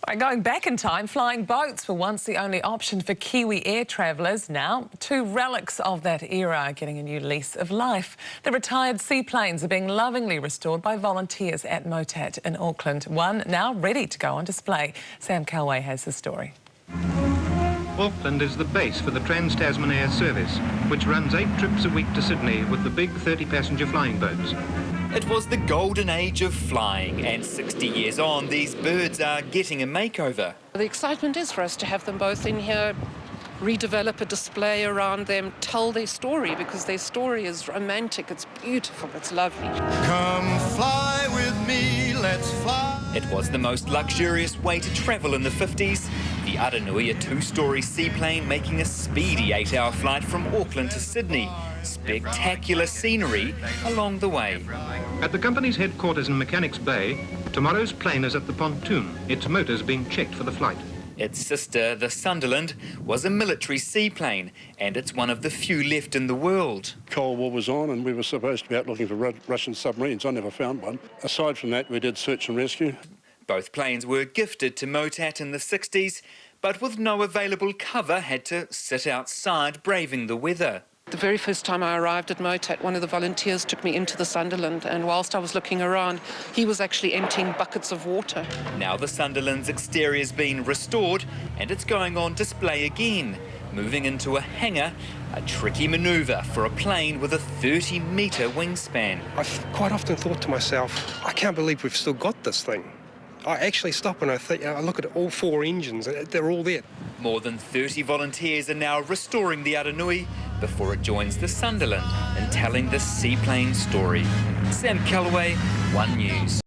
Right, going back in time, flying boats were once the only option for Kiwi air travellers. Now, two relics of that era are getting a new lease of life. The retired seaplanes are being lovingly restored by volunteers at MOTAT in Auckland. One now ready to go on display. Sam Calway has the story. Auckland is the base for the Trans-Tasman Air Service, which runs 8 trips a week to Sydney with the big 30-passenger flying boats. It was the golden age of flying, and 60 years on, these birds are getting a makeover. The excitement is for us to have them both in here, redevelop a display around them, tell their story, because their story is romantic, it's beautiful, it's lovely. Come fly with me, let's fly. It was the most luxurious way to travel in the 50s. The Aranui, a 2-storey seaplane making a speedy 8-hour flight from Auckland to Sydney. Spectacular scenery along the way. At the company's headquarters in Mechanics Bay, tomorrow's plane is at the pontoon, its motors being checked for the flight. Its sister, the Sunderland, was a military seaplane, and it's one of the few left in the world. Cold War was on and we were supposed to be out looking for Russian submarines. I never found one. Aside from that, we did search and rescue. Both planes were gifted to MOTAT in the 60s, but with no available cover had to sit outside braving the weather. The very first time I arrived at MOTAT, one of the volunteers took me into the Sunderland, and whilst I was looking around, he was actually emptying buckets of water. Now the Sunderland's exterior's been restored and it's going on display again, moving into a hangar, a tricky manoeuvre for a plane with a 30-metre wingspan. I've quite often thought to myself, I can't believe we've still got this thing. I actually stop and I look at all 4 engines, they're all there. More than 30 volunteers are now restoring the Aranui before it joins the Sunderland in telling the seaplane story. Sam Calway, One News.